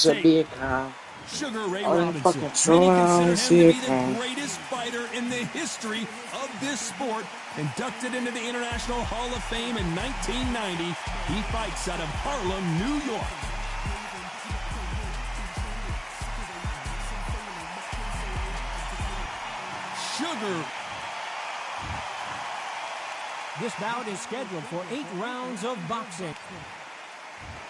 a big cow. Sugar Ray All them Robinson. fucking Many trolls consider him to here be the come. greatest fighter in the history of this sport. Inducted into the International Hall of Fame in 1990, he fights out of Harlem, New York. Sugar. This bout is scheduled for 8 rounds of boxing.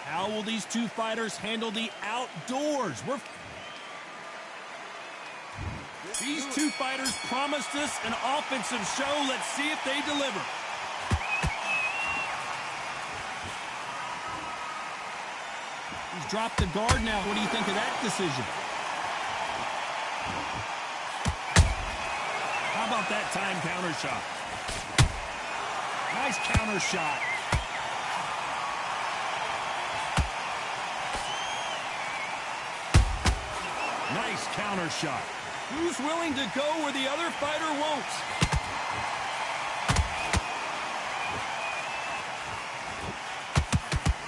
How will these two fighters handle the outdoors? These two fighters promised us an offensive show. Let's see if they deliver. He's dropped the guard now. What do you think of that decision? How about that time counter shot? Nice counter shot. Nice counter shot. Who's willing to go where the other fighter won't?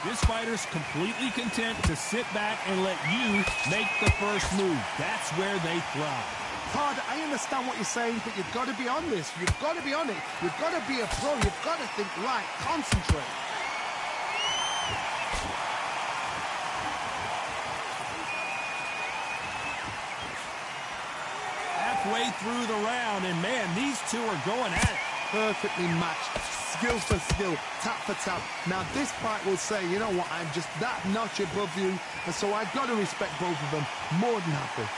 This fighter's completely content to sit back and let you make the first move. That's where they thrive. Todd, I understand what you're saying, but you've got to be on this. You've got to be on it. You've got to be a pro. You've got to think right. Concentrate. Halfway through the round, and man, these two are going at it. Perfectly matched. Skill for skill. Tap for tap. Now, this fight will say, you know what, I'm just that notch above you, and so I've got to respect both of them. More than happy.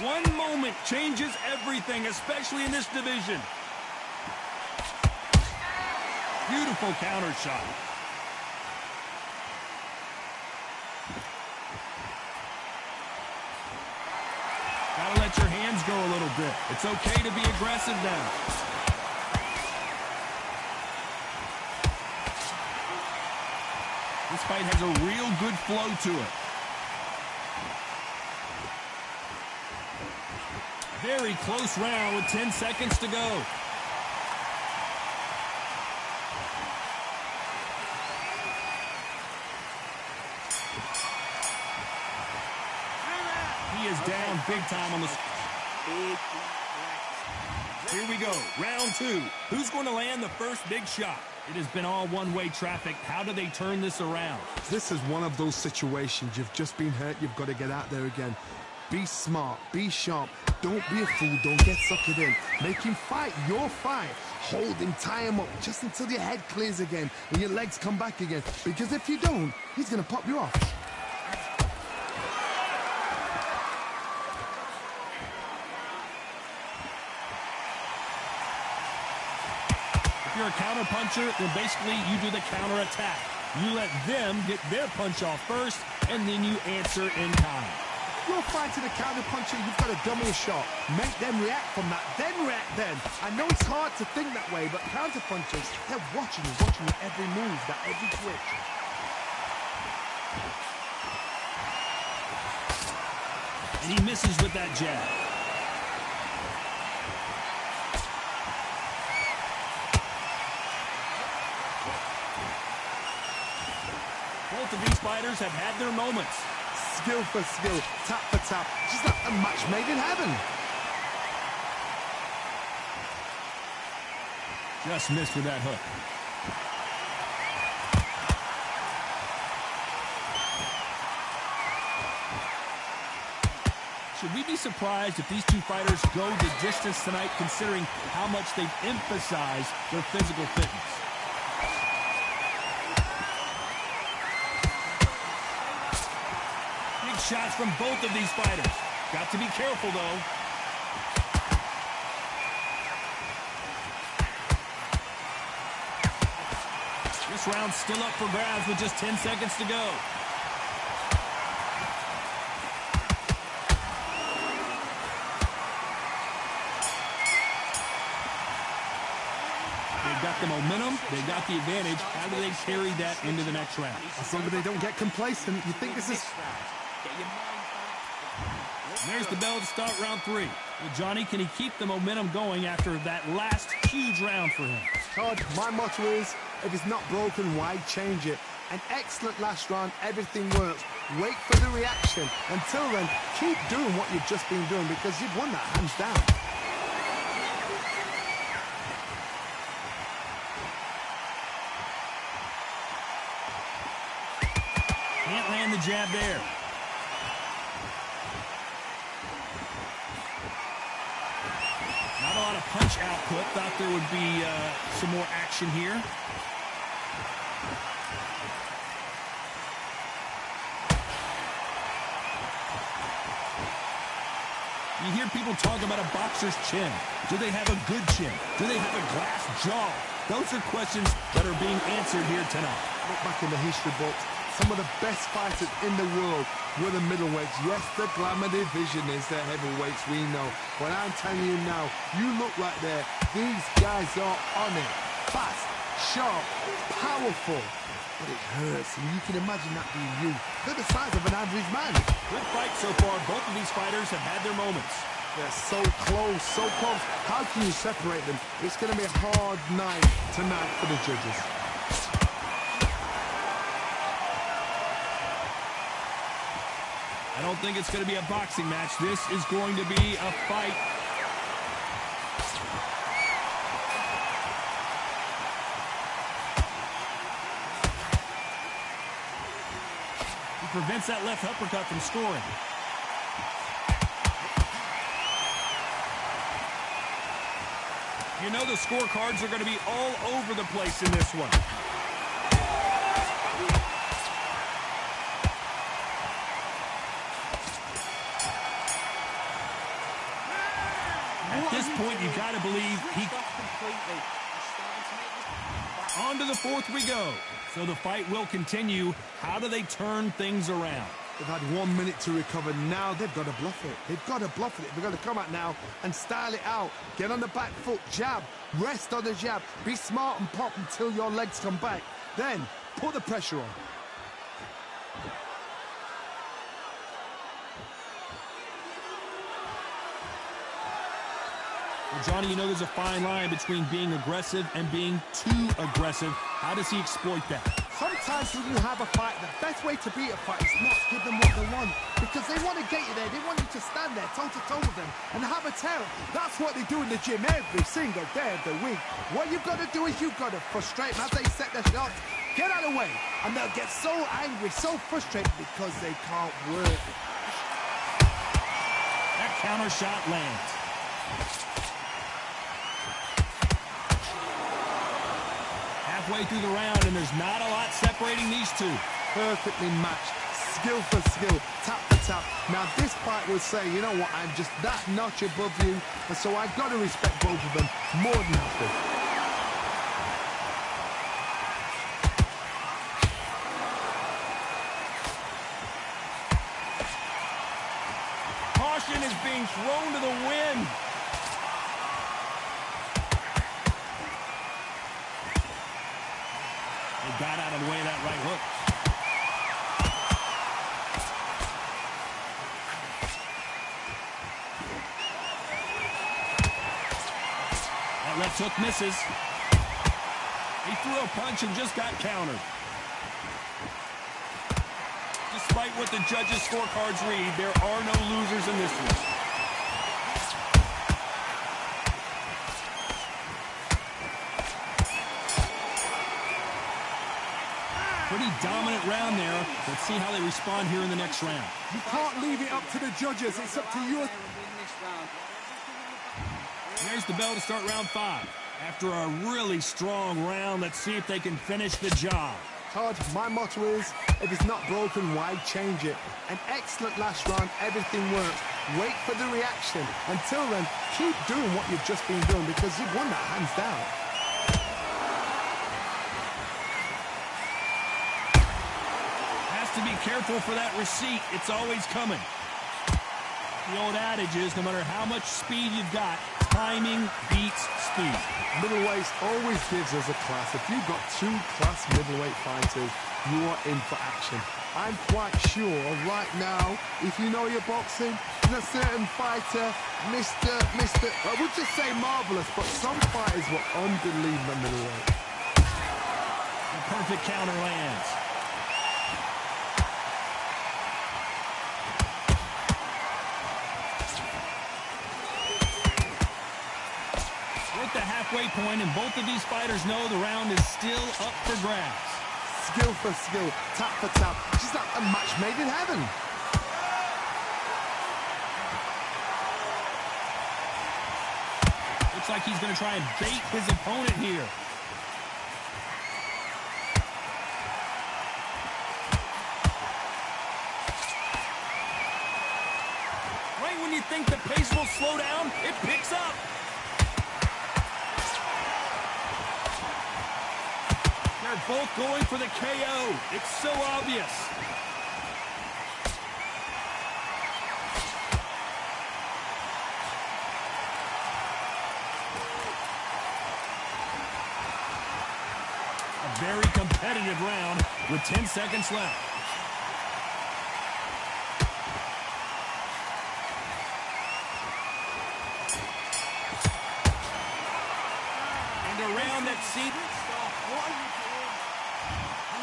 One moment changes everything, especially in this division. Beautiful counter shot. Gotta let your hands go a little bit. It's okay to be aggressive now. This fight has a real good flow to it. Very close round with 10 seconds to go. He is down big time on the... Here we go, round 2. Who's going to land the first big shot? It has been all one-way traffic. How do they turn this around? This is one of those situations. You've just been hurt. You've got to get out there again. Be smart. Be sharp. Don't be a fool. Don't get suckered in. Make him fight your fight. Hold him, tie him up just until your head clears again and your legs come back again. Because if you don't, he's going to pop you off. If you're a counter puncher, then basically you do the counter attack. You let them get their punch off first, and then you answer in kind. You're fighting a counter puncher, you've got to dummy a shot. Make them react from that, then react then. I know it's hard to think that way, but counter punchers, they're watching you every move, that every twitch. And he misses with that jab. Both of these fighters have had their moments. Skill for skill, tap for tap, just like a match made in heaven. Just missed with that hook. Should we be surprised if these two fighters go the distance tonight, considering how much they've emphasized their physical fitness? Shots from both of these fighters. Got to be careful, though. This round's still up for grabs with just 10 seconds to go. They've got the momentum. They've got the advantage. How do they carry that into the next round? As long as they don't get complacent, you think this is... There's the bell to start round 3. Well, Johnny, can he keep the momentum going after that last huge round for him? Todd, my motto is, if it's not broken, why change it? An excellent last round, everything works. Wait for the reaction. Until then, keep doing what you've just been doing because you've won that hands down. Can't land the jab there. Not a lot of punch output. Thought there would be some more action here. You hear people talk about a boxer's chin. Do they have a good chin? Do they have a glass jaw? Those are questions that are being answered here tonight. Look back in the history books. Some of the best fighters in the world were the middleweights. Yes, the glamour division is the heavyweights, we know. But I'm telling you now, you look right there. These guys are on it. Fast, sharp, powerful. But it hurts, and you can imagine that being you. They're the size of an average man. Good fight so far. Both of these fighters have had their moments. They're so close, so close. How can you separate them? It's going to be a hard night tonight for the judges. I don't think it's going to be a boxing match. This is going to be a fight. He prevents that left uppercut from scoring. You know the scorecards are going to be all over the place in this one. At this point, you got to believe he... On to the 4th we go. So the fight will continue. How do they turn things around? They've had 1 minute to recover. Now they've got to bluff it. They've got to bluff it. They've got to come out now and style it out. Get on the back foot, jab, rest on the jab. Be smart and pop until your legs come back. Then put the pressure on. Well, Johnny, you know there's a fine line between being aggressive and being too aggressive. How does he exploit that? Sometimes when you have a fight, the best way to beat a fight is not give them what they want. Because they want to get you there. They want you to stand there toe-to-toe with them and have a tear. That's what they do in the gym every single day of the week. What you've got to do is you've got to frustrate them as they set their shots. Get out of the way. And they'll get so angry, so frustrated because they can't work. That counter shot lands. Halfway through the round, and there's not a lot separating these two. Perfectly matched, skill for skill, tap for tap. Now this fight will say, you know what, I'm just that notch above you, and so I've got to respect both of them more than happy. Caution is being thrown to the wind. Got out of the way of that right hook. That left hook misses. He threw a punch and just got countered. Despite what the judges' scorecards read, there are no losers in this one. Pretty dominant round there. Let's see how they respond here in the next round. You can't leave it up to the judges. It's up to you. There's the bell to start round 5. After a really strong round, let's see if they can finish the job. Todd, my motto is, if it's not broken, why change it? An excellent last round, everything works. Wait for the reaction. Until then, keep doing what you've just been doing because you've won that hands down. To be careful for that receipt. It's always coming. The old adage is no matter how much speed you've got, timing beats speed. Middleweights always gives us a class. If you've got two class middleweight fighters, you are in for action. I'm quite sure right now, if you know your boxing, there's a certain fighter, I would just say marvelous, but some fighters were unbelievable middleweight. The perfect counter lands. At the halfway point, and both of these fighters know the round is still up for grabs. Skill for skill, tap for tap, just like a match made in heaven. Looks like he's going to try and bait his opponent here. Right when you think the pace will slow down, it picks up. They're both going for the KO. It's so obvious. A very competitive round with 10 seconds left. And a round that seems...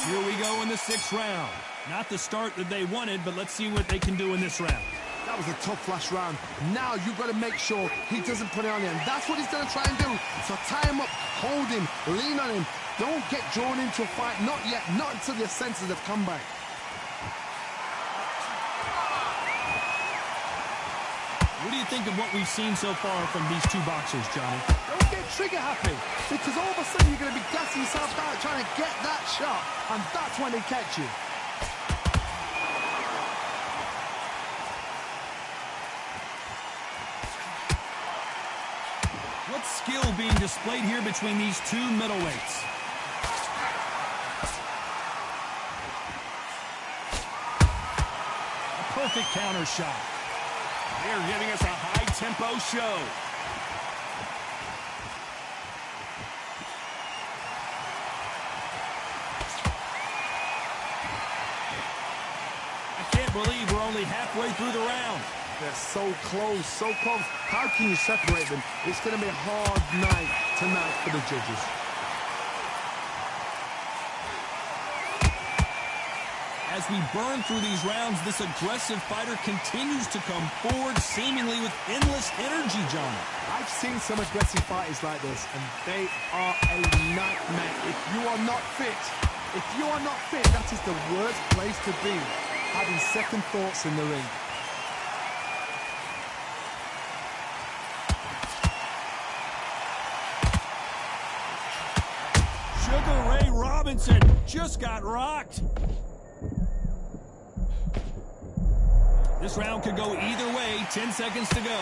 Here we go in the 6th round. Not the start that they wanted, but let's see what they can do in this round. That was a tough last round. Now you've got to make sure he doesn't put it on you, and that's what he's going to try and do. So tie him up, hold him, lean on him. Don't get drawn into a fight. Not yet. Not until your senses have come back. What do you think of what we've seen so far from these two boxers, Johnny? Don't get trigger happy, because all of a sudden you're going to be gassing yourself down trying to get that shot, and that's when they catch you. What skill being displayed here between these two middleweights? A perfect counter shot. They're giving us a high-tempo show. I can't believe we're only halfway through the round. They're so close, so close. How can you separate them? It's going to be a hard night tonight for the judges. As we burn through these rounds, this aggressive fighter continues to come forward, seemingly with endless energy, Johnny. I've seen some aggressive fighters like this, and they are a nightmare. If you are not fit, that is the worst place to be, having second thoughts in the ring. Sugar Ray Robinson just got rocked. This round could go either way. 10 seconds to go.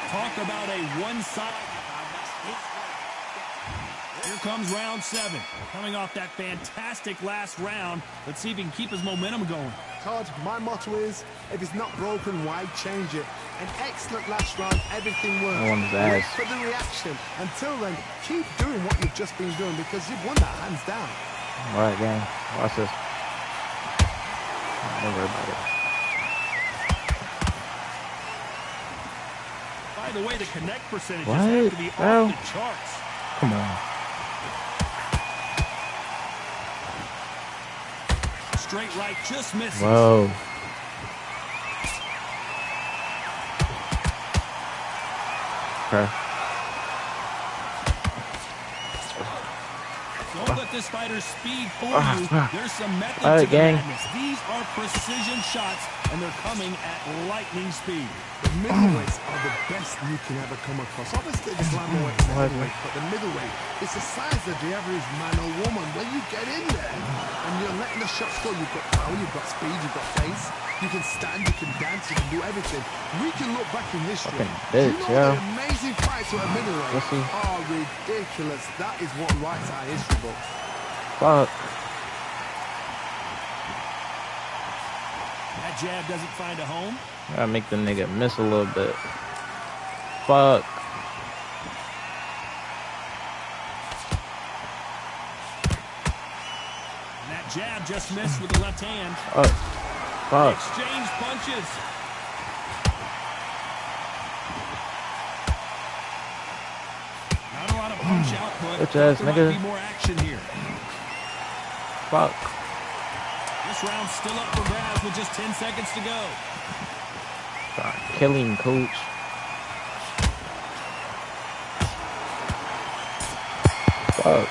Talk about a one-sided. Here comes round 7. Coming off that fantastic last round. Let's see if he can keep his momentum going. Todd, my motto is, if it's not broken, why change it? An excellent last round, everything works. Wait for the reaction. Until then, keep doing what you've just been doing, because you've won that hands down. All right, gang. Watch this. Don't worry about it. By the way, the connect percentage have to be off the charts. Come on. Straight right just misses. Whoa. Okay. Don't let this fighter's speed fool you. There's some method to the madness. These are precision shots, and they're coming at lightning speed. The middleweights are the best you can ever come across. Obviously, the glamourweight is heavyweight, but the middleweight is the size of the average man or woman. When you get in there and you're letting the shots go, you've got power, you've got speed, you've got pace. You can stand, you can dance, you can do everything. We can look back in history. Bitch, you know the amazing fights at a middleweight are ridiculous. That is what writes our history books. Fuck. That jab doesn't find a home. Gotta make the nigga miss a little bit. Fuck. And that jab just missed with the left hand. Oh. Fuck. Exchange punches. Not a lot of punch output. Bitch ass There might nigga. be more action here. Fuck. This round's still up for grabs with just 10 seconds to go. God, killing coach. Fuck.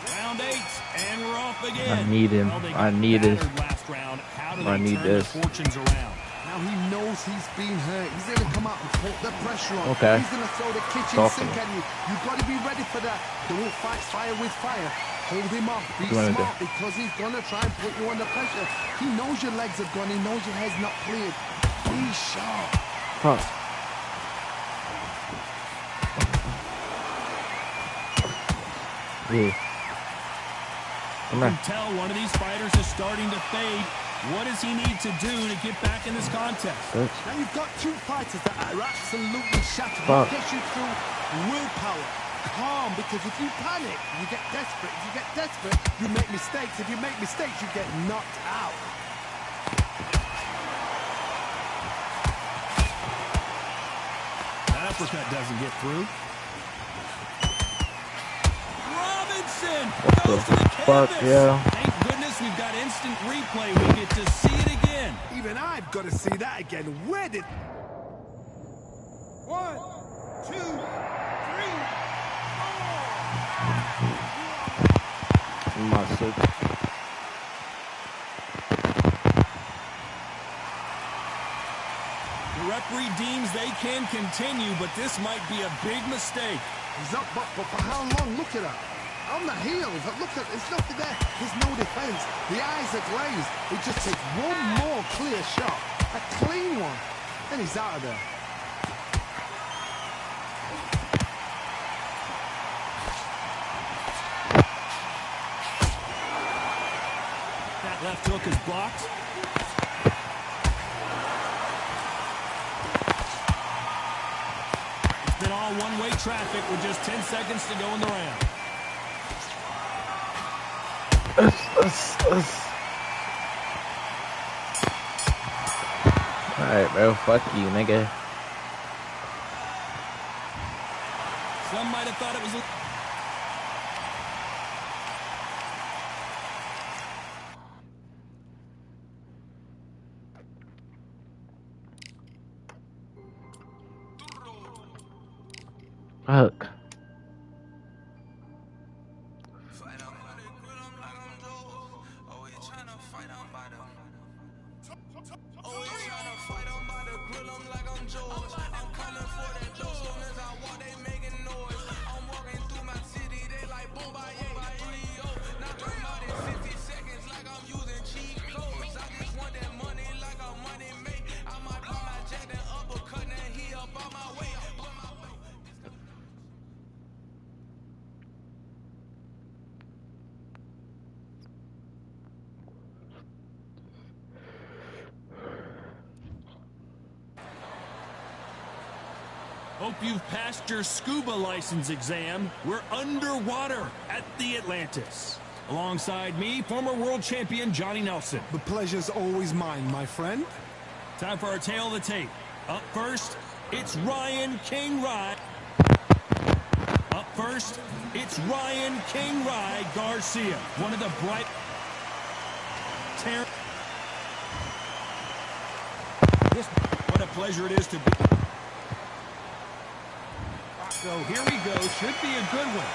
Round 8, and we're off again. I need him. Well, they I got need this. battered last round. How do I they need turn this. their fortunes around? Now he knows he's been hurt. He's going to come out and put the pressure on. Okay. He's going to throw the kitchen Talking. sink at you. You've got to be ready for that. Don't fight fire with fire. Hold him off. Be What you wanna smart because he's going to try and put you under pressure. He knows your legs have gone. He knows your head's not cleared. Be sharp. Fuck. Yeah. Come You here. can tell one of these fighters is starting to fade. What does he need to do to get back in this contest? Bitch. Now you've got two fighters that are absolutely shattered. Fuck. What gets you through? Willpower. Calm, because if you panic, you get desperate. If you get desperate, you make mistakes. If you make mistakes, you get knocked out. That uppercut doesn't get through. Robinson goes to the Fuck, canvas. yeah. Thank goodness we've got instant replay. We get to see it again. Even I've got to see that again. Where did... 1, 2, 3, 4. Muscle. The referee deems they can continue, but this might be a big mistake. He's up, but for how long? Look at that. On the heels, look at, there's nothing there. There's no defense. The eyes are glazed. It just takes one more clear shot. A clean one. And he's out of there. That left hook is blocked. It's been all one-way traffic with just 10 seconds to go in the round. Alright, bro. Fuck you, nigga. Some might have thought it was a... Fuck. Hope you've passed your scuba license exam. We're underwater at the Atlantis. Alongside me, former world champion Johnny Nelson. The pleasure's always mine, my friend. Time for our tail of the tape. Up first, it's Ryan King Rye. Up first, it's Ryan King Rye Garcia. One of the bright... What a pleasure it is to be... So here we go. Should be a good one.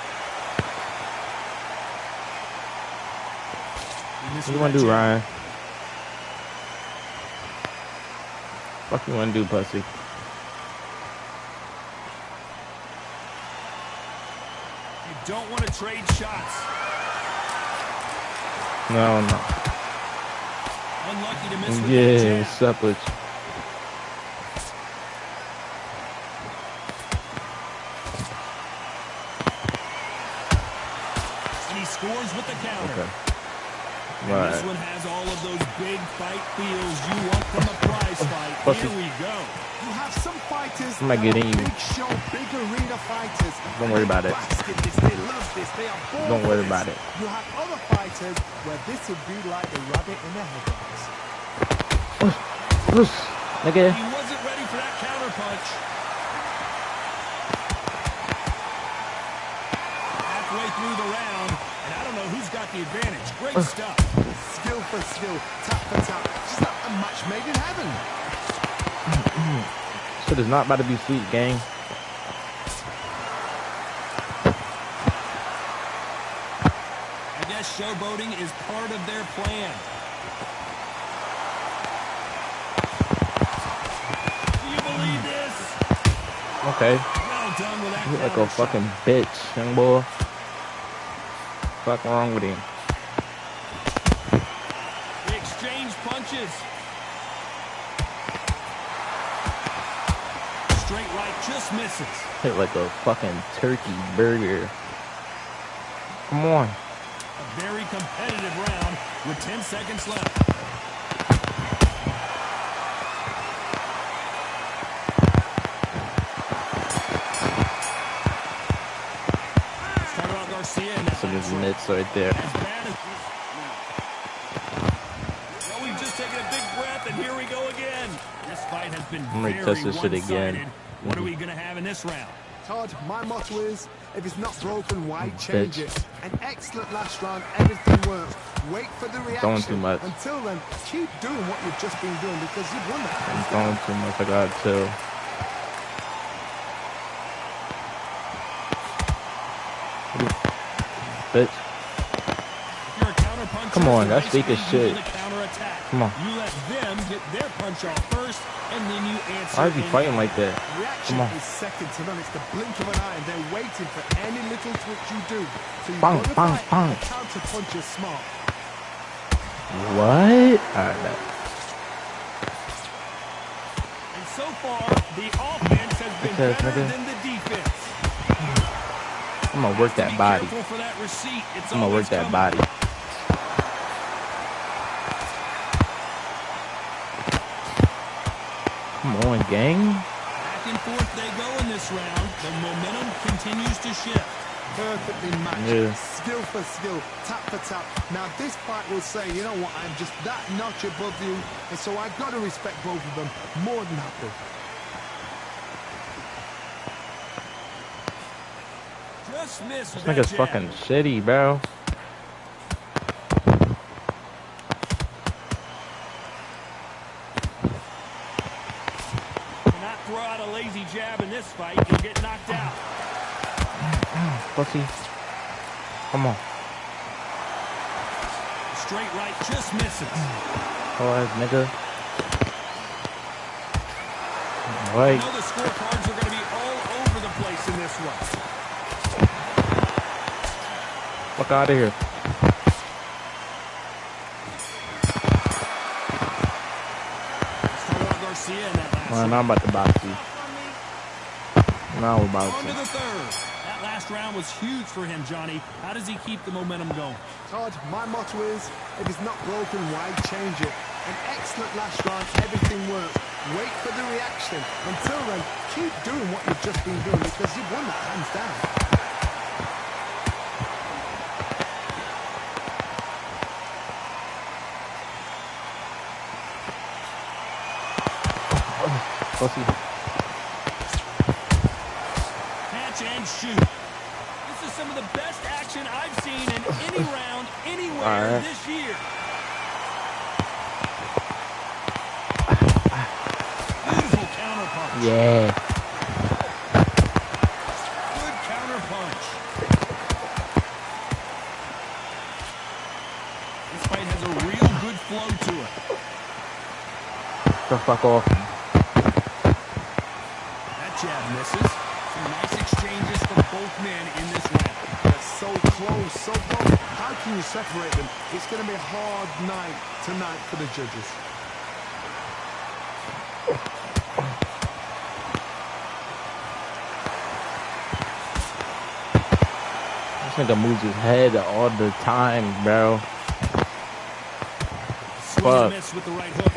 What you wanna do, Ryan? Fuck you wanna do, pussy? You don't want to trade shots. No. Unlucky to miss with that Yeah, jab. what's up with you? And this one has all of those big fight feels you want from a prize fight. Here we go. You have some fighters I'm not getting you. big show, big arena fighters. Don't worry about it. They love this. They are born Don't for worry this. about it. You have other fighters where this would be like the rabbit in the headlights. Nigga. He wasn't ready for that counter punch. Halfway through the round, and I don't know who's got the advantage. Great stuff. Skill for skill, tap for tap. Just like a match made in heaven. Shit is not about to be sweet, gang. I guess showboating is part of their plan. Do you believe this? Okay. Well done with that. You like a counter shot. fucking bitch, young boy. Fuck wrong with him? They exchange punches. Straight right just misses. Hit like a fucking turkey burger. Come on. A very competitive round with 10 seconds left. Let's talk about Garcia in that Some of last his round. mitts right there. As bad as well, we've just taken a big breath, and here we go again. This fight has been I'm ready to very test this shit again. one-sided. What are we going to have in this round? Todd, my motto is, if it's not broken, why Bitch. change it? An excellent last round, everything works. Wait for the reaction. Throwing too much. Until then, keep doing what you've just been doing because you've won that. I'm throwing too much. I got to. Bitch. If you're a counterpuncher, Come on, the that's race weak as leads shit. you to the counterattack. Come on. You let them get their punch off first, and then you answer. Why is he in fighting kind. like that? Reaction Come on. is second to none. It's the blink of an eye, and they're waiting for any little twitch you do. So you Bang, want to bang, fight, bang. the counter punch is smart. What? Alright, bet. And so far, the offense has been Okay, better nigga. than the defense. I'm gonna work that Be body. careful for that receipt. It's I'm gonna work always that coming. body. Come on, gang. Back and forth they go in this round. The momentum continues to shift. Perfectly matched. Yeah. Skill for skill, tap for tap. Now this fight will say, you know what, I'm just that notch above you, and so I've got to respect both of them more than happy. Just missed This that nigga's jab. fucking shitty, bro. Cannot throw out a lazy jab in this fight. You'll get knocked out. Pussy. Come on. Straight right just misses. Oh, ass nigga. I Right. know the scorecards are going to be all over the place in this one. Fuck out of here. Let's talk about Garcia in that last Man, round. I'm about to box you. Now we're On boxing. to the third. That last round was huge for him, Johnny. How does he keep the momentum going? Todd, my motto is, if it's not broken, why change it? An excellent last round, everything works. Wait for the reaction. Until then, keep doing what you've just been doing because you've won that hands down. Pussy. Catch and shoot. This is some of the best action I've seen in any round, anywhere All right. this year. Beautiful counter punch. Yeah. Good counter punch. This fight has a real good flow to it. The fuck off. That jab misses. Some nice exchanges from both men in this round. They're so close, so close. How can you separate them? It's going to be a hard night tonight for the judges. This nigga moves his head all the time, bro. swing and miss with the right hook.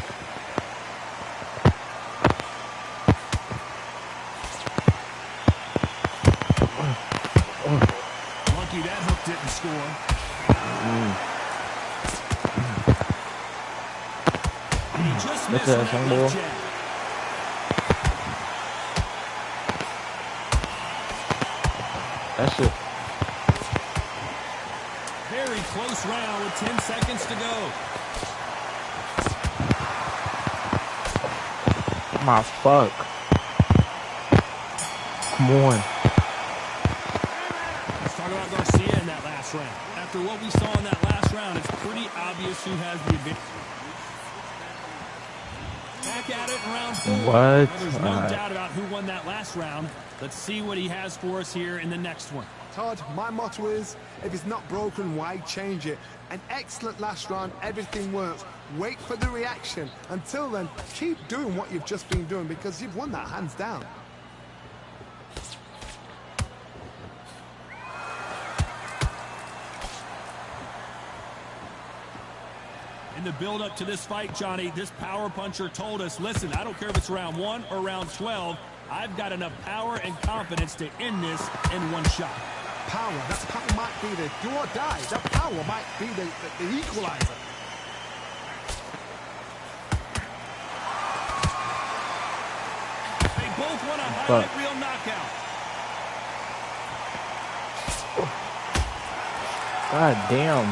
Lucky that hook didn't score. And he just missed that left jab. That's it. Very close round with 10 seconds to go. My fuck. Come on. Let's talk about Garcia in that last round. After what we saw in that last round, it's pretty obvious who has the advantage. Back at it in round 4. What? Well, there's no doubt about who won that last round. Let's see what he has for us here in the next one. Todd, my motto is, if it's not broken, why change it? An excellent last round, everything works. Wait for the reaction. Until then, keep doing what you've just been doing because you've won that hands down. In the build-up to this fight, Johnny, this power puncher told us, listen, I don't care if it's round 1 or round 12, I've got enough power and confidence to end this in one shot. Power, that power might be the do or die. That power might be the equalizer. They both want a highlight reel knockout. God damn.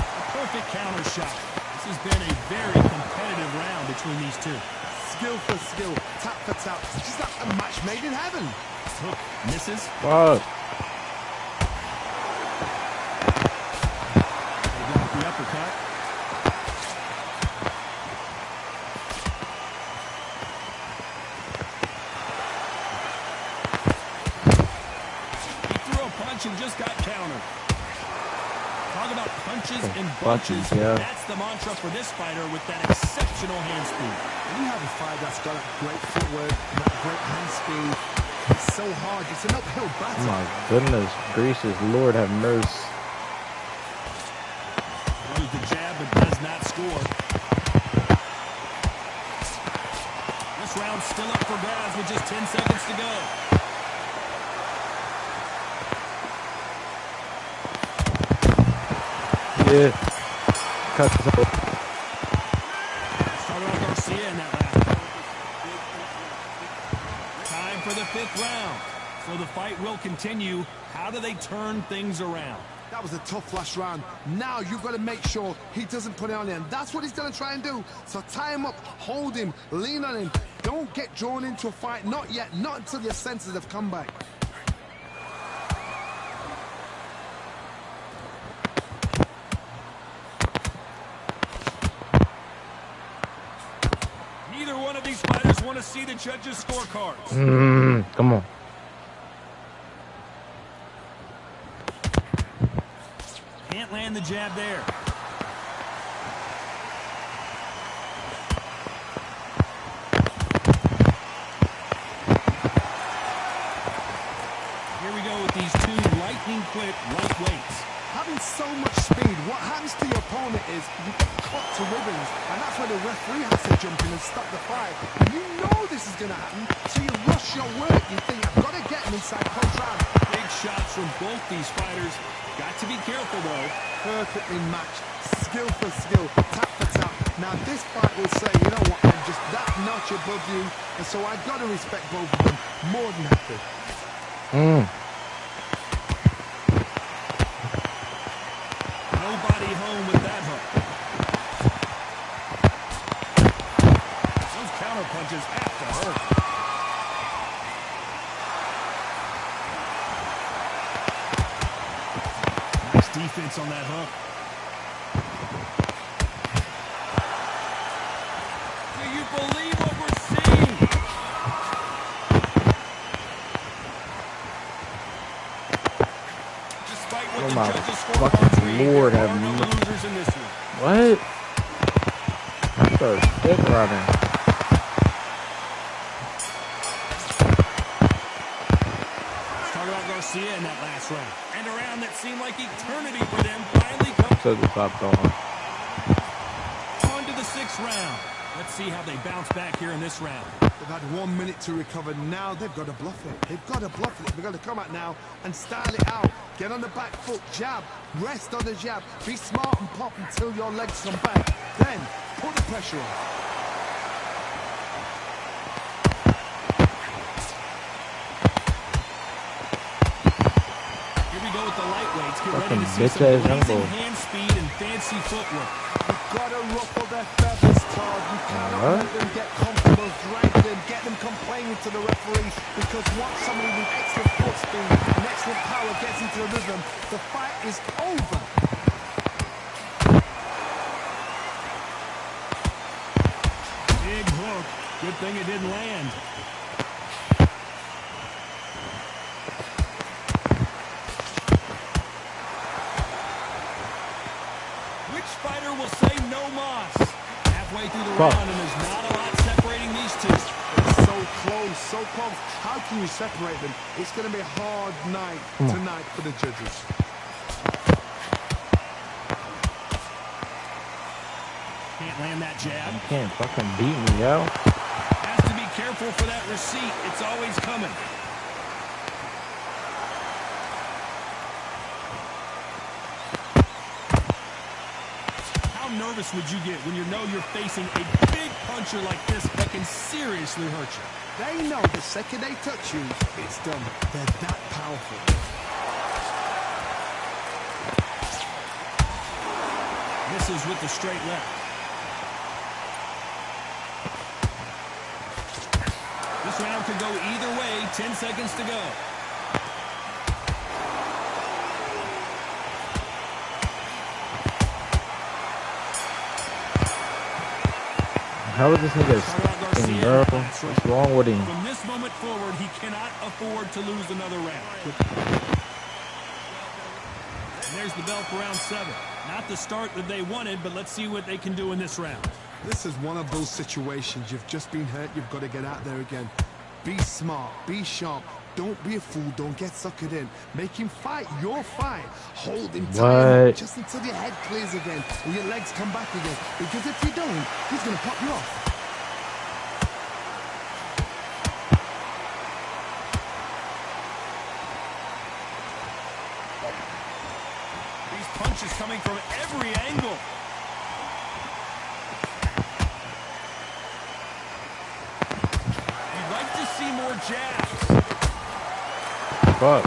A perfect counter shot. This has been a very competitive round between these two. Skill for skill, tap for tap. It's just like a match made in heaven. Hook misses. Fuck. They got the uppercut. He threw a punch and just got countered. Talk about punches and bunches. Yeah. That's the mantra for this fighter with that exceptional hand speed. When you have a fight that's got great footwork, great hand speed, it's so hard. It's an uphill battle. Oh my goodness gracious, Lord have mercy. Throws the jab but does not score. This round's still up for grabs with just 10 seconds to go. Yeah. Cut this off. Started off Garcia in that last round. Time for the 5th round. So the fight will continue. How do they turn things around? That was a tough last round. Now you've got to make sure he doesn't put it on him. That's what he's going to try and do. So tie him up, hold him, lean on him. Don't get drawn into a fight. Not yet. Not until your senses have come back. Neither one of these fighters want to see the judges' scorecards. Come on. Can't land the jab there. Here we go with these two lightning-quick lightweights. Having so much speed, what happens to your opponent is you get cut to ribbons, and that's where the referee has to jump in and stop the fight. And you know this is going to happen, so you rush your work. You think, I've got to get him inside close round. Big shots from both these fighters. Got to be careful, though. Perfectly matched, skill for skill, tap for tap. Now this fight will say, you know what, I'm just that notch above you, and so I've got to respect both of them more than happy. Nobody home with that hook. Those counter punches have to hurt. Nice defense on that hook. Do you believe what we're seeing? Despite what Oh the my judges' fucking scorecards read, Lord there have are no mercy. losers in this one. What? That's a stick running. Garcia in that last round. And a round that seemed like eternity for them finally comes. So just stop going. On to the 6th round. Let's see how they bounce back here in this round. They've had 1 minute to recover. Now they've got to bluff it. They've got to bluff it. They've got to come out now and style it out. Get on the back foot, jab, rest on the jab. Be smart and pop until your legs come back. Then put the pressure on. Here we go with the lightweights. Get Fucking ready to see some bitch-ass blazing jungle. hand speed and fancy footwork. You've got to ruffle their feathers, Todd. You cannot let them get comfortable, drag them, get them complaining to the referee. Because once somebody with excellent foot speed and excellent power gets into the rhythm, the fight is over. Big hook. Good thing it didn't land. Which fighter will say no mas? Halfway through the round, and there's not a lot separating these two. It's so close, so close. How can you separate them? It's going to be a hard night tonight for the judges. Can't land that jab. You can't fucking beat me, yo. Has to be careful for that receipt. It's always coming. How nervous would you get when you know you're facing a big puncher like this that can seriously hurt you? They know the second they touch you, it's done. They're that powerful. Misses with the straight left. This round could go either way. 10 seconds to go. How is this nigga in Europe? What's wrong with him? From this moment forward, he cannot afford to lose another round. And there's the bell for round 7. Not the start that they wanted, but let's see what they can do in this round. This is one of those situations. You've just been hurt. You've got to get out there again. Be smart. Be sharp. Don't be a fool. Don't get suckered in. Make him fight your fight. Hold him tight just until your head clears again and your legs come back again. Because if you don't, he's going to pop you off. These punches coming from every angle. You'd like to see more jabs. Fuck.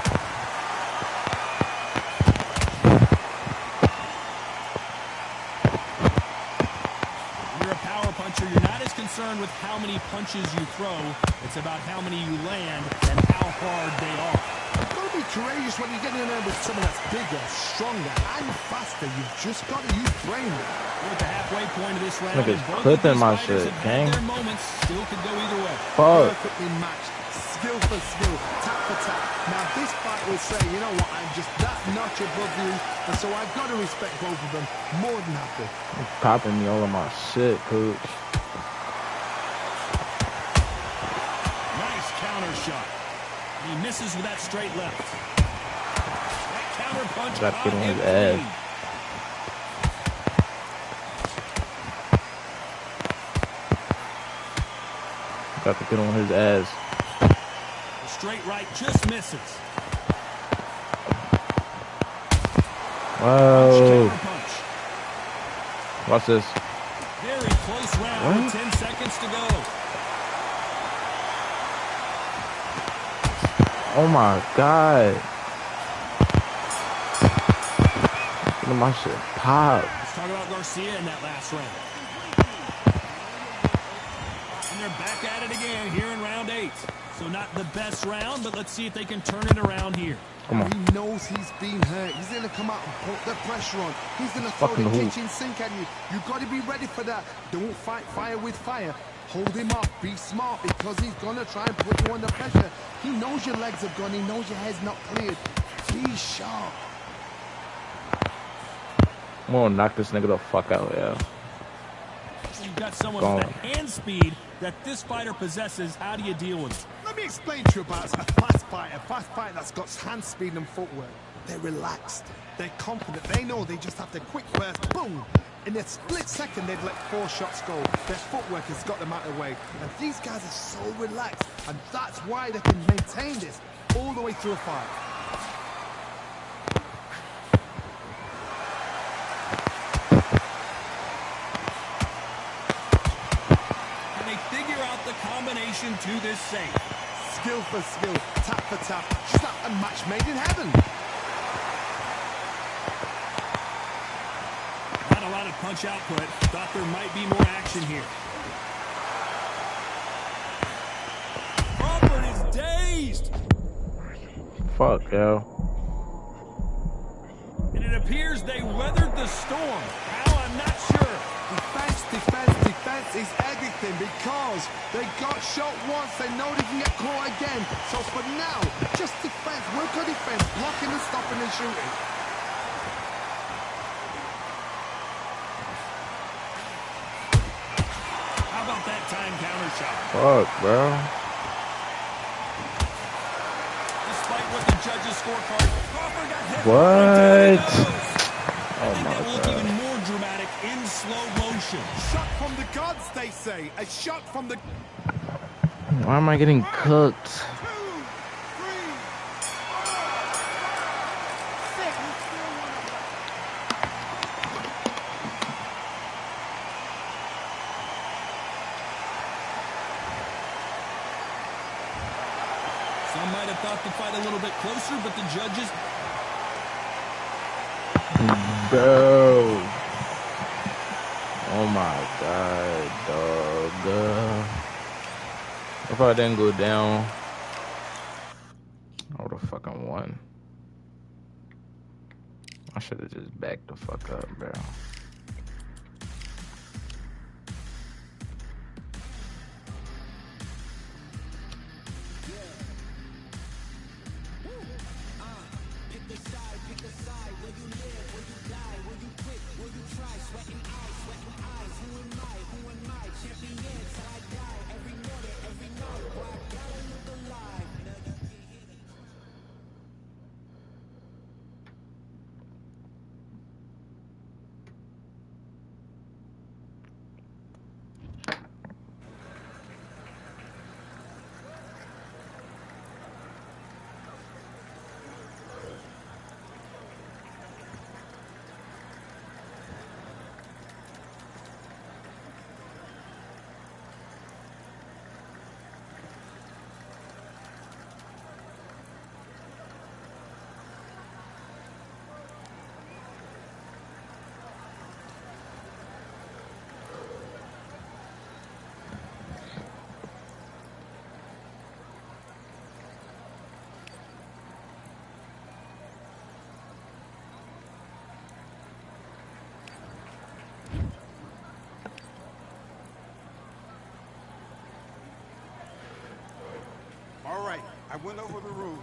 When you're a power puncher, you're not as concerned with how many punches you throw. It's about how many you land and how hard they are. Don't be courageous when you're getting in there with someone that's bigger, stronger, and faster. You've just got to use brain. We're at the halfway point of this round. Niggas and both clipping of these my fighters shit, have gang. had their moments. Still could go either way. Fuck. Perfectly matched. Skill for skill, tap for tap. Now this fight will say, you know what, I'm just that notch above you, and so I've got to respect both of them more than happy. You popping me all of my shit, coach. Nice counter shot. He misses with that straight left. That counter punch Got to caught get on him his ass. clean. Got to get on his ass. The straight right just misses. Whoa. Counter punch. Watch this. Very close round with 10 seconds to go. Oh my god. Look at my shit pop. Let's talk about Garcia in that last round. And they're back at it again here in round 8. So not the best round, but let's see if they can turn it around here. Come on. He knows he's been hurt. He's going to come out and put the pressure on. He's going to throw Fucking the who? kitchen sink at you. You've got to be ready for that. Don't fight fire with fire. Hold him up. Be smart because he's going to try and put you under pressure. He knows your legs have gone. He knows your head's not cleared. Be sharp. I'm gonna knock this nigga the fuck out, yeah. you've got someone with the hand speed that this fighter possesses, how do you deal with it? Let me explain to you about a fast fighter that's got hand speed and footwork. They're relaxed, they're confident, they know they just have to quick burst, boom! In a split second, they'd let 4 shots go. Their footwork has got them out of the way. And these guys are so relaxed, and that's why they can maintain this all the way through a fight. And they figure out the combination to this safe. Skill for skill, tap for tap, just like a match made in heaven. Not a lot of punch output. Thought there might be more action here. Crawford is dazed. Fuck, yo. And it appears they weathered the storm. How, I'm not sure. Defense is everything because they got shot once, they know they can get caught again. So for now, just defense, work on defense, blocking and stopping and shooting. How about that time counter shot? Fuck, bro. Despite what the judges' scorecard, Crawford got hit. What? I think that will look even more dramatic in slow motion. Shot from the gods, they say. A shot from the... Why am I getting cooked? 2, 3, 4, 6. Some might have thought the fight a little bit closer, but the judges... Bro. Oh my god, dog. If I didn't go down, I would have fucking won. I should have just backed the fuck up, bro. All right, I went over the rules.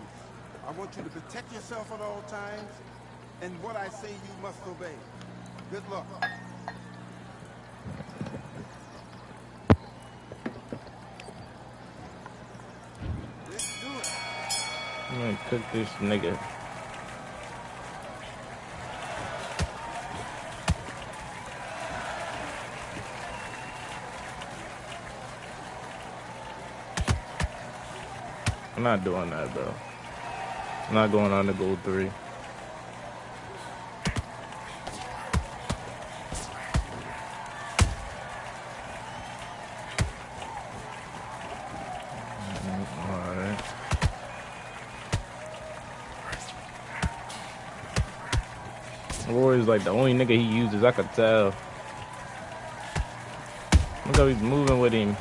I want you to protect yourself at all times, and what I say you must obey. Good luck. Let's do it. I'm gonna cook this nigga. I'm not doing that, bro. I'm not going on the goal 3. Alright. Roy's like the only nigga he uses, I could tell. Look how he's moving with him.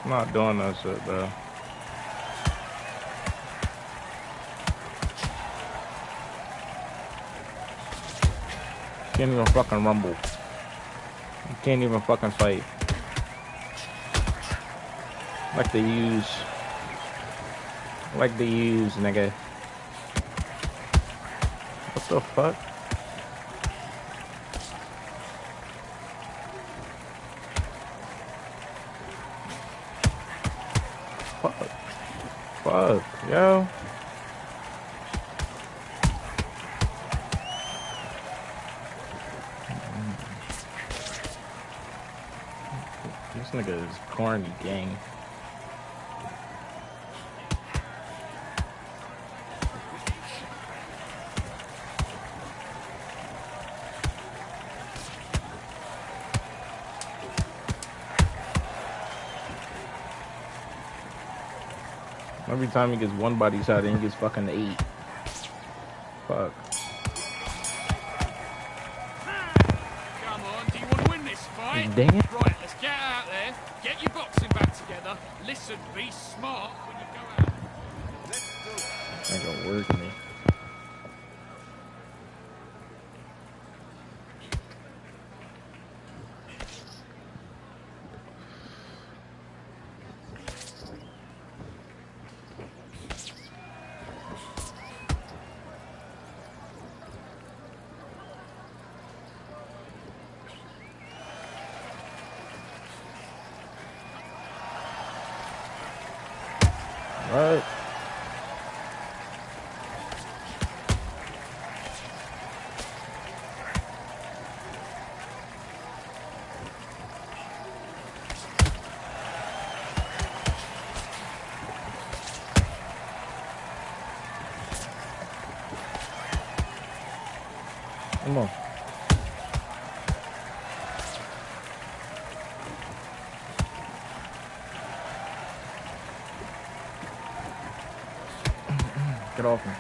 I'm not doing that shit, bro. Can't even fucking rumble. You can't even fucking fight. Like they use Like the use, nigga. What the fuck? Fuck. Fuck, yo. This nigga is corny, gang. Every time he gets one body shot, then he gets fucking 8. Fuck. Come on, do you want to win this fight? Damn. Right, let's get out there, get your boxing back together. Listen, be smart when you go out. Let's do it. Ain't gonna work me. Right. Come on. Get off me.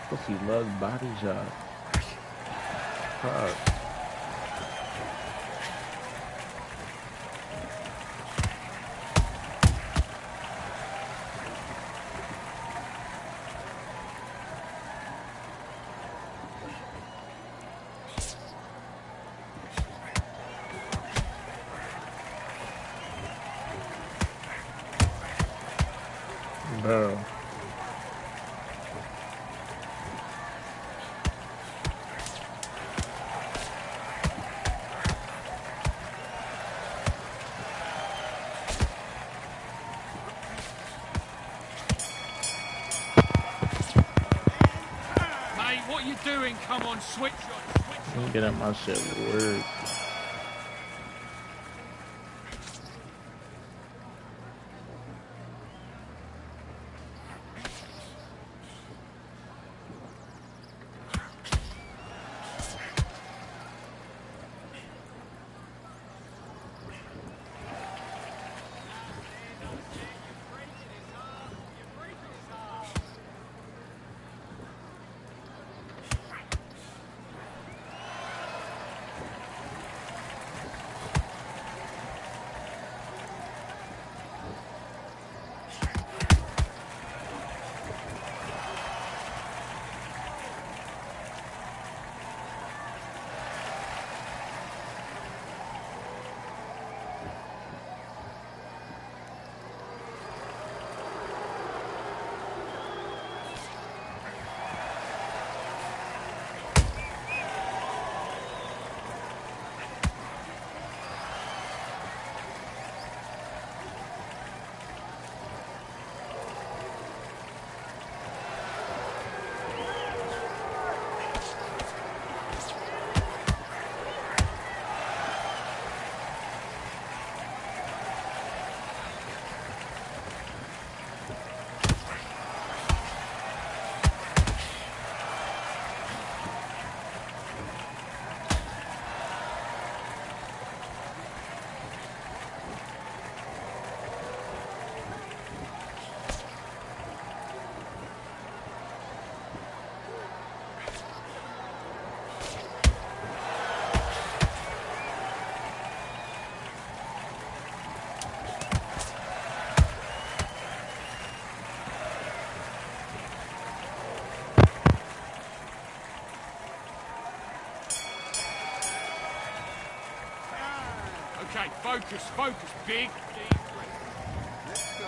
Pussy loves body shots. Fuck. Bro. Mate, what are you doing? Come on, switch on, switch Let me on. get at my shit work. Focus, focus. Big, deep breath. Let's go.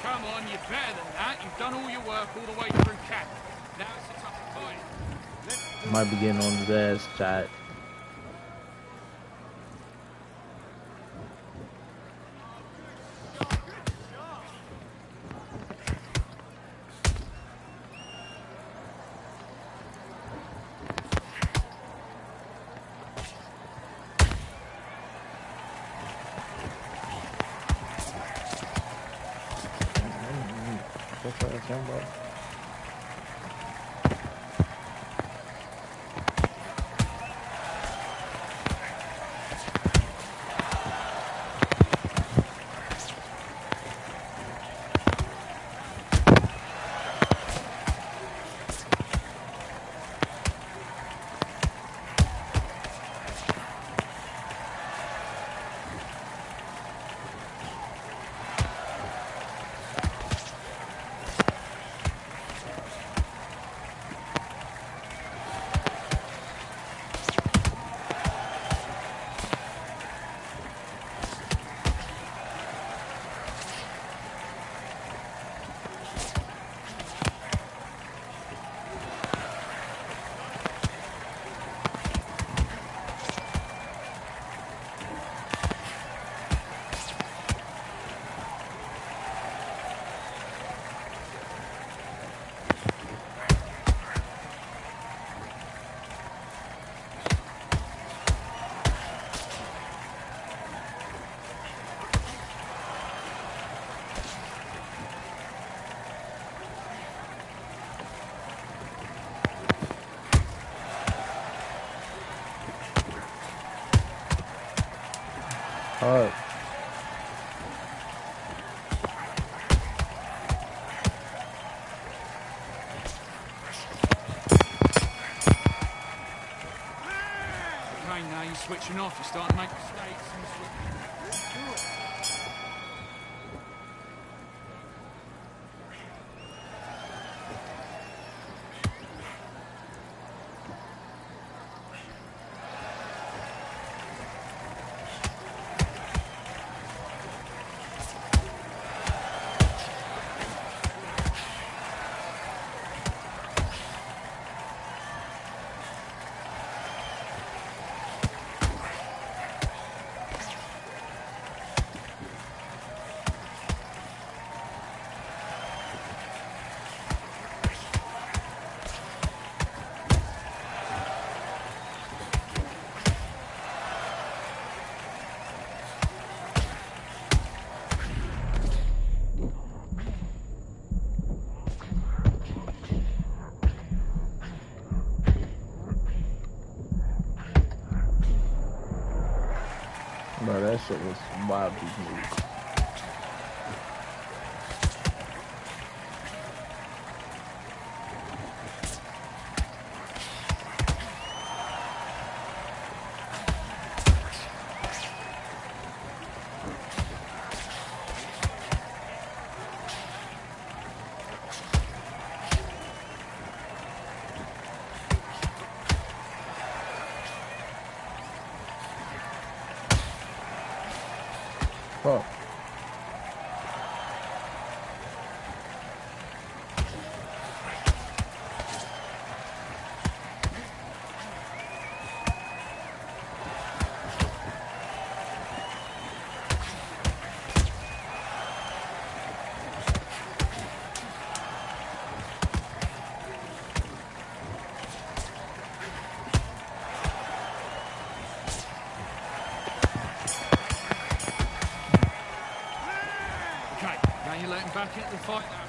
Come on, you're better than that. You've done all your work all the way through camp. Now it's a tough fight. Might be getting on his ass, chat. Hard. Okay, now you're switching off. You're starting to make mistakes. Let's do it. just wild these moves. Fuck. Okay, now you're letting back into the fight now.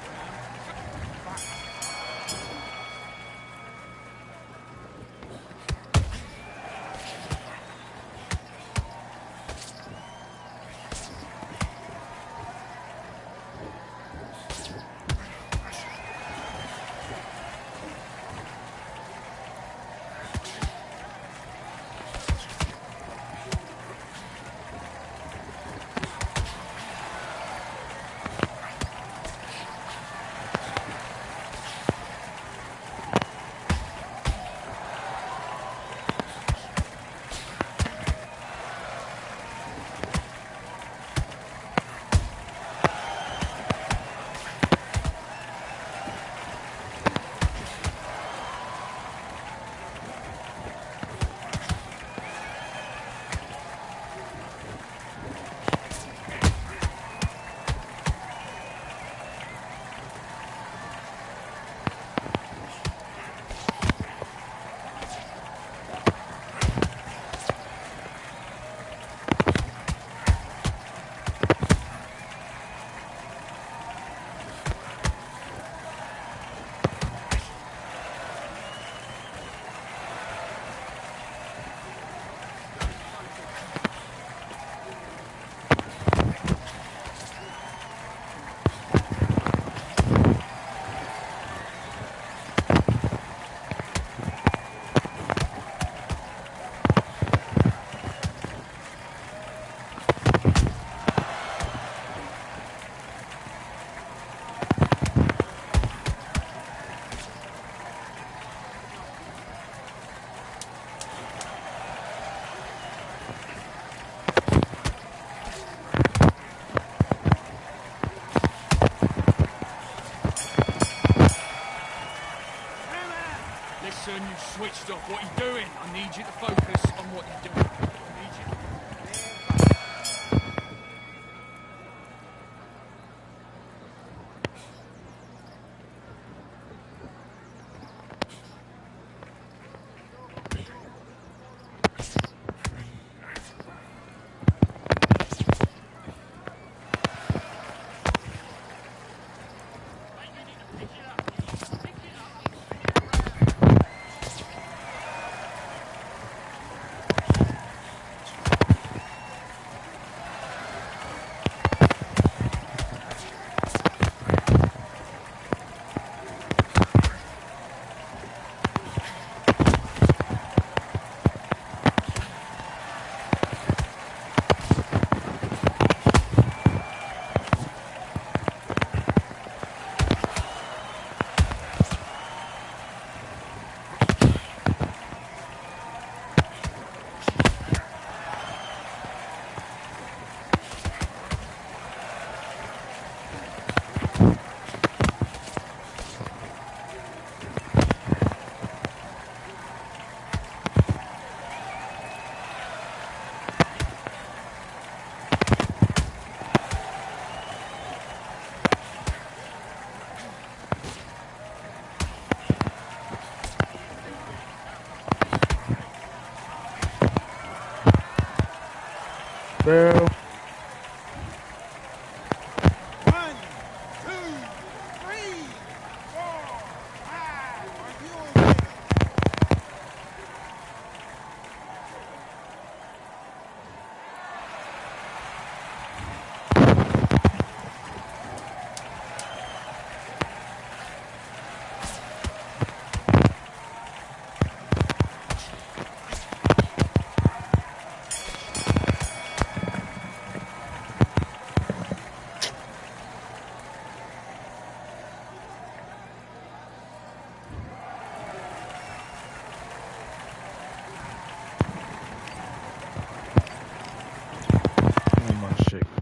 Listen, you've switched off. What are you doing? I need you to focus on what you're doing. I need you to...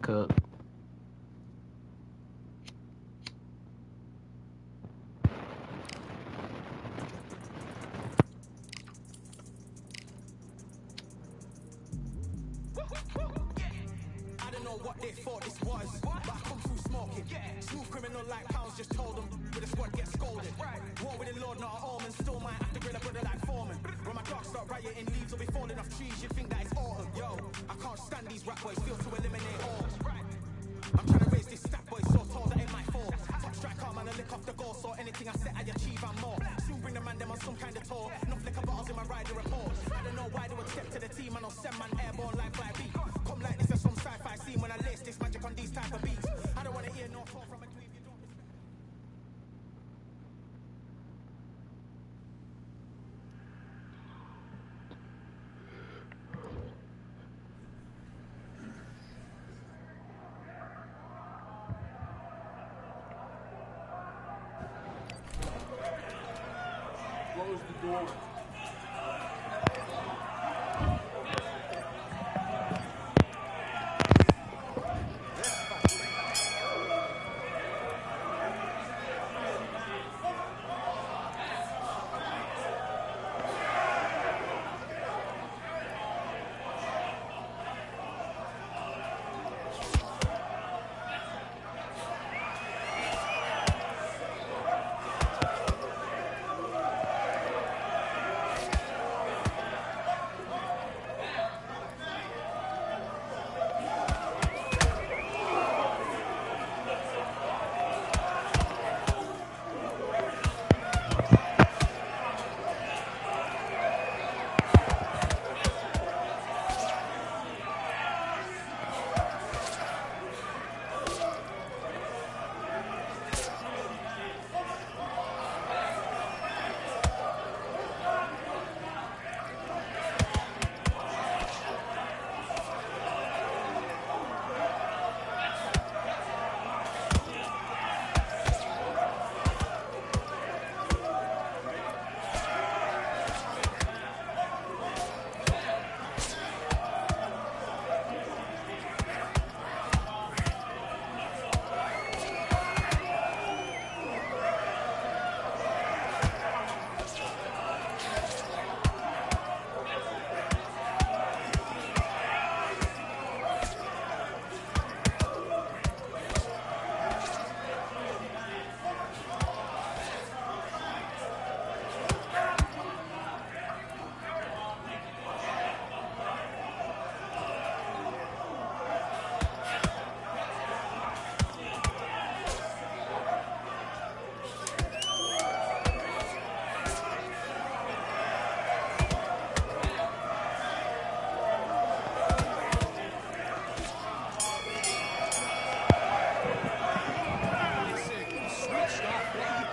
cook. I don't know what they thought this was, but I come through smoking. Smooth criminal like pounds, just told them, but the squad get scolded. War with the Lord, not an almond, still might have to grill a brother like Foreman. When my dogs start rioting, leaves will be falling off trees, you'd think that it's autumn. Yo, I can't stand these rap boys, feel to eliminate all. I'm trying to raise this stat boy, so tall that it might fall. Top striker, man, I lick off the goal, so anything I set, I achieve and more. Soon bring the man them on some kind of tour, enough liquor bottles in my rider report. I don't know why they would step to the team, I know 7 man airborne like fly beat. Come like this as some sci-fi scene when I lace this magic on these type of beats. I don't wanna hear no fall from a dweeb, you don't respect. Close the door.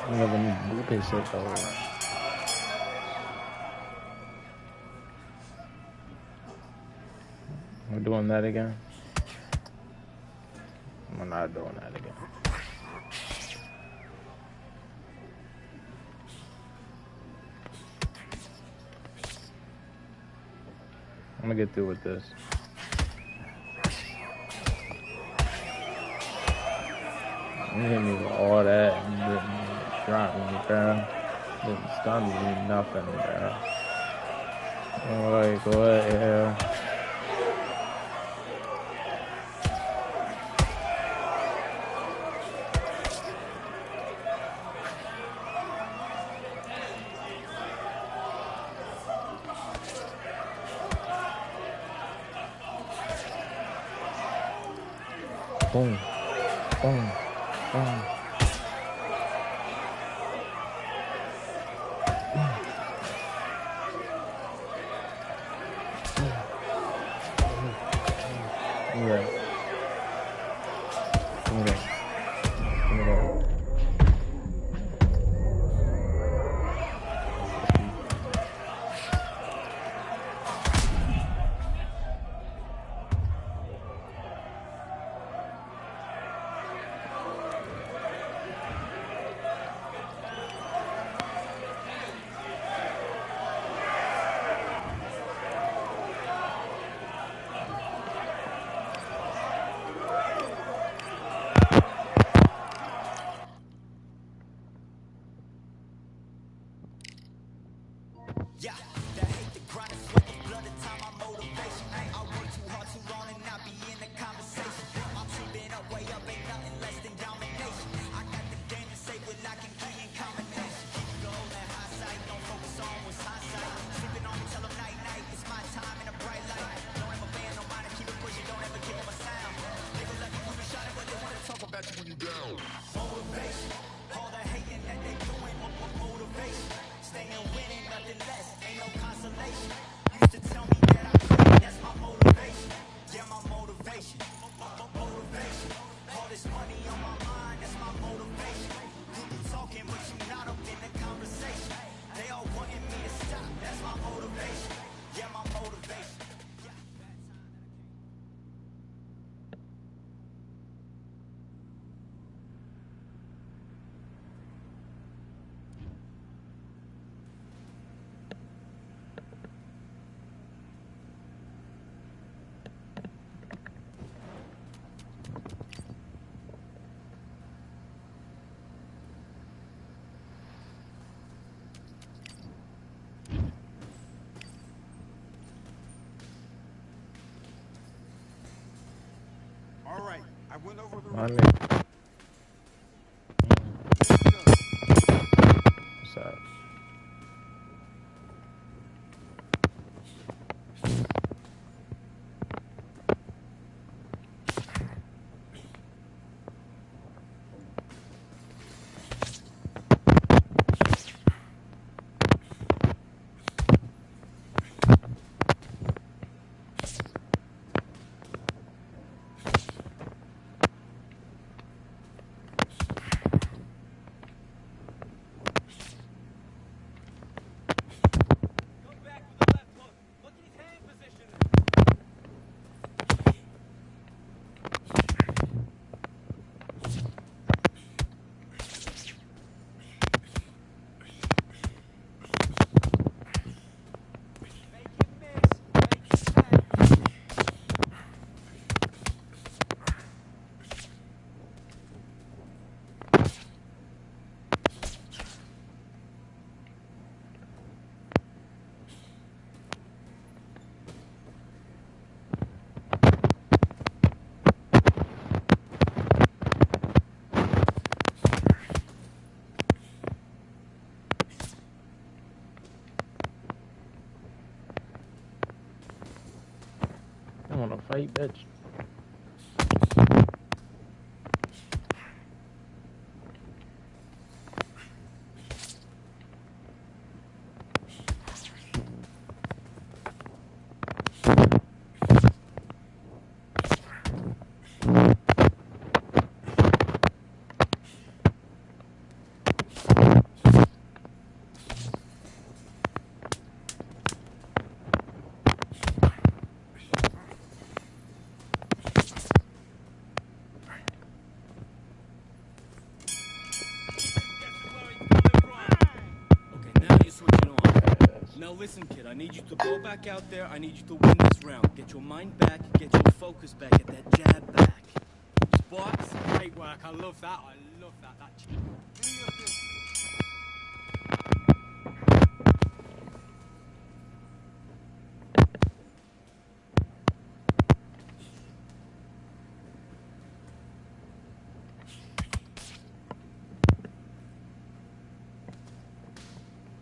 I'm gonna boot this shit though. We're doing that again? We're not doing that again. I'm gonna get through with this. You hit me with all that and didn't drop me, bro. Didn't stun me, nothing, bro. Like, what the hell? Boom, boom, boom. Yeah. Give me that. Give me that. motivation. Motivation. All this money on my mind, that's my motivation. You be talking, but you not up in the conversation. They all wanting me to stop, that's my motivation. Yeah, my motivation. All right, I went over the My rules. nigga. What's up? I wanna fight, bitch. Okay, now you're switching on. Now listen, kid, I need you to go back out there. I need you to win this round. Get your mind back, get your focus back, get that jab back. Sparks? Great work. I love that. I love that.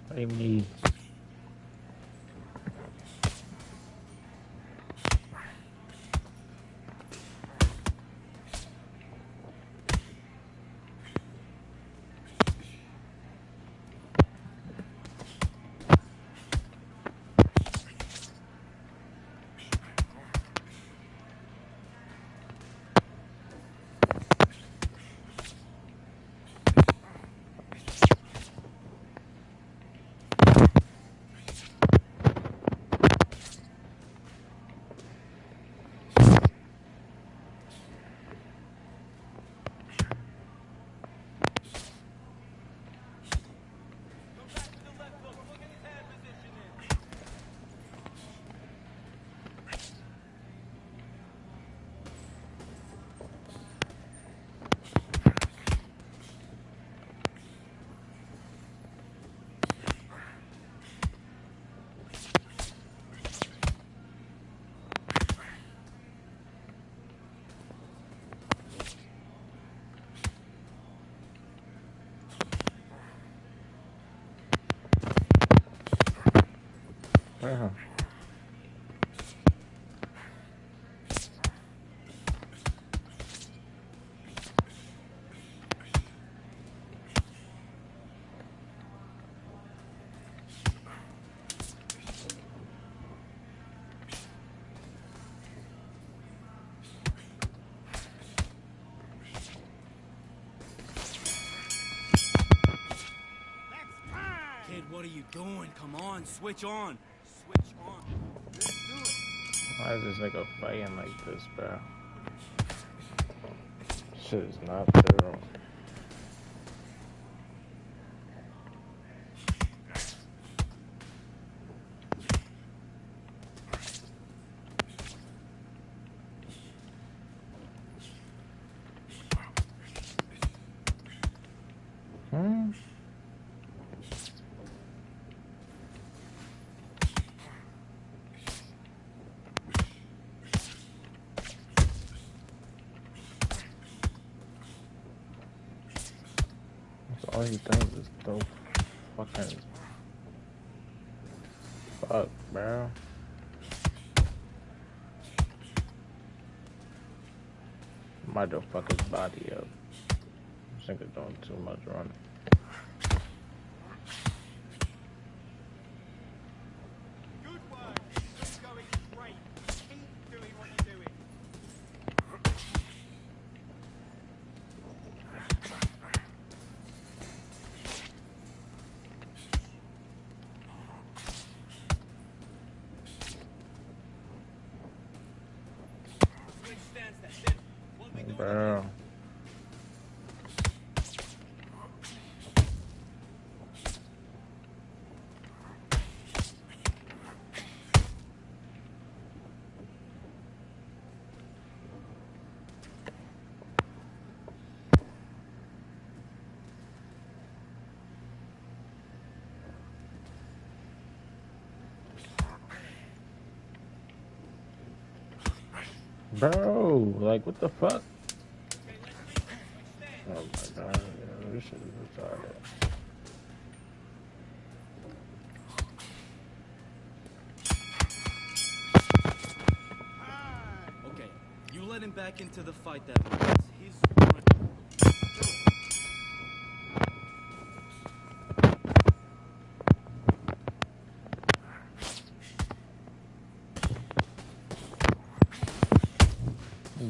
What do you need? Uh-huh. What are you doing? Come on, switch on. Switch on. Let's do it. Why is this nigga fighting like this, bro? Shit is not fair. All he does is throw fucking fuck, bro. Might just fuck his body up. This nigga doing too much running. Good work. It's going great. Keep doing what you're doing. Switch stance, that's it. What are we doing? Bro. Bro, like what the fuck? Oh my god, yeah, this shit is retarded. Okay, you let him back into the fight that way. It's his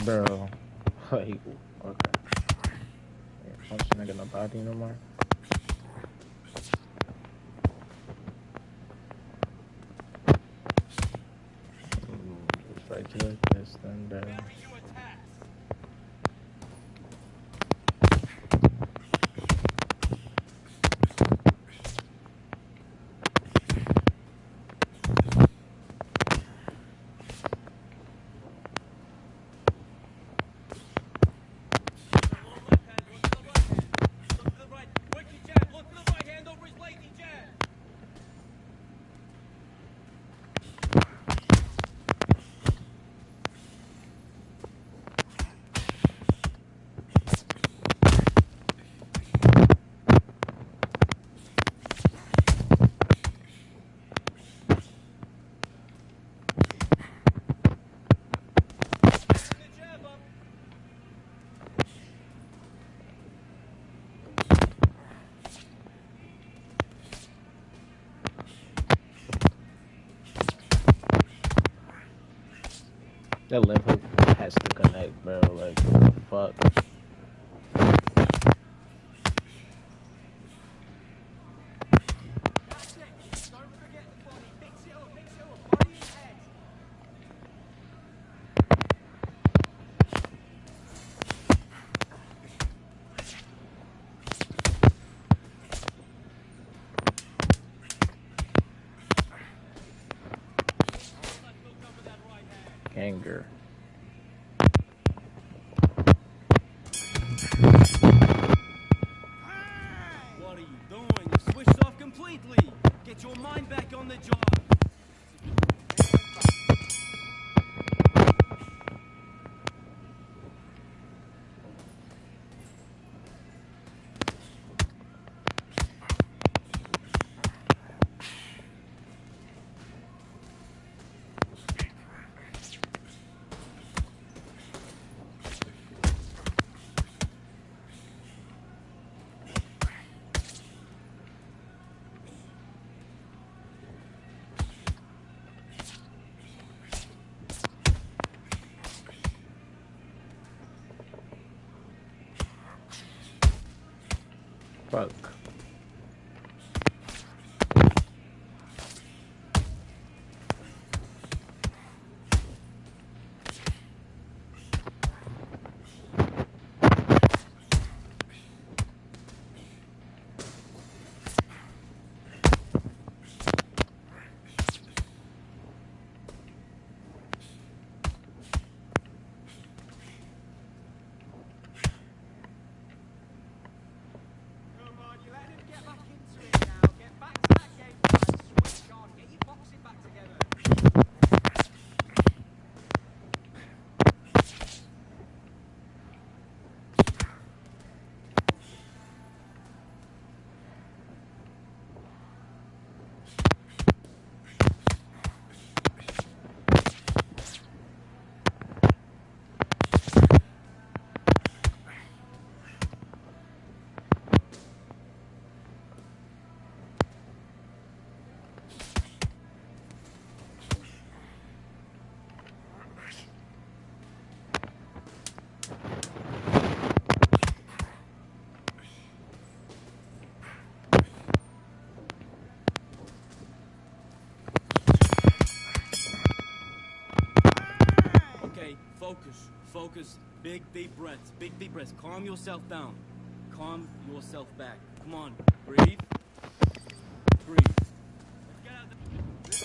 Bro, like, okay. Yeah, punch the nigga in the body no more. Just right to like this, then down. Bury you attacks. Look to the right. Work your jab. Look to the right hand over his lazy jab. The jab up. That left hook has to connect, bro. Like, what the fuck? That's it. Don't forget the body. Mix it up. Body and head. Anger. What are you doing? You switched off completely. Get your mind back on the job. Fuck. Focus. Big deep breaths. Big deep breaths. Calm yourself down. Calm yourself back. Come on. Breathe. Breathe. Let's get out there. Let's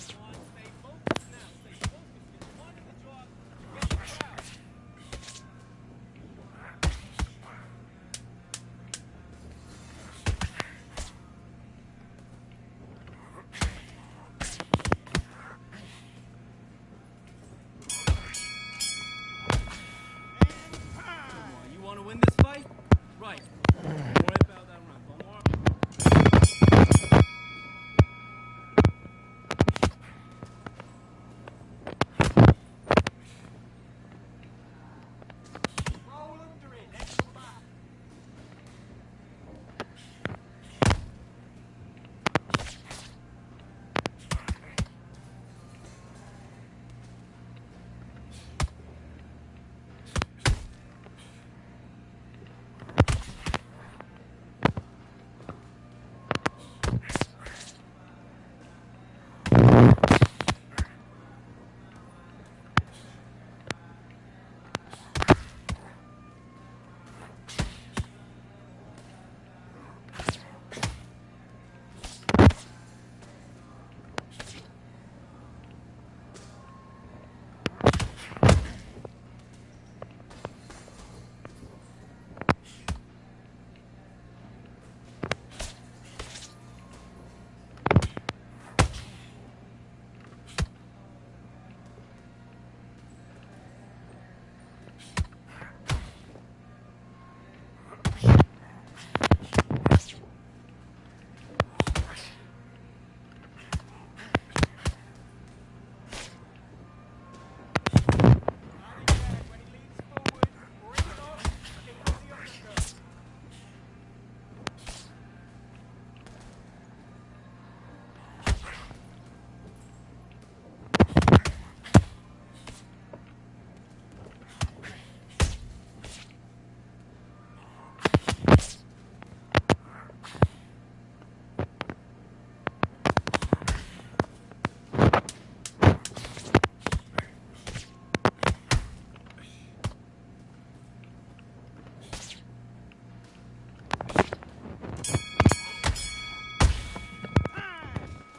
do it. Win this fight? Right. Don't worry about that round. One more. Roll under it. Let's come back.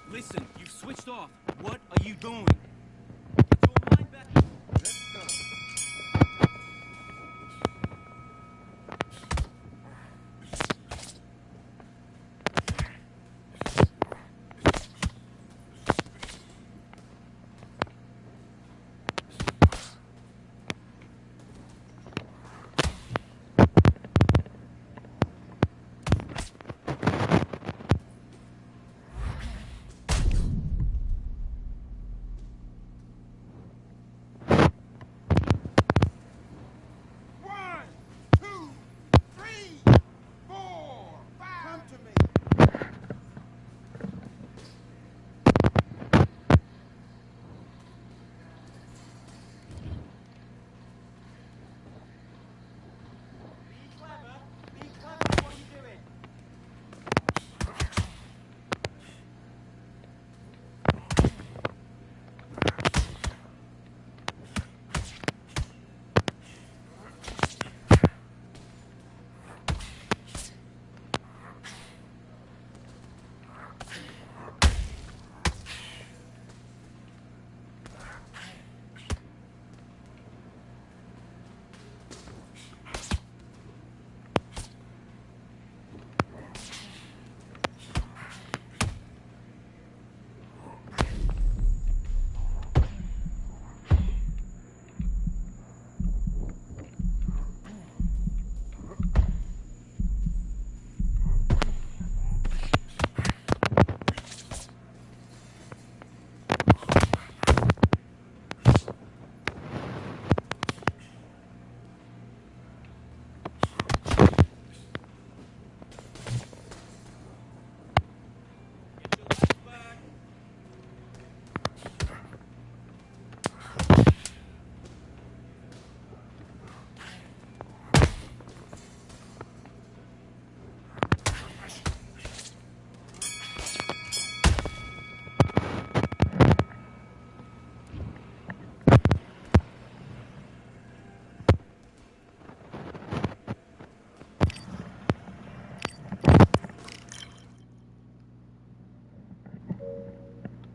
Listen, you've switched off. What are you doing?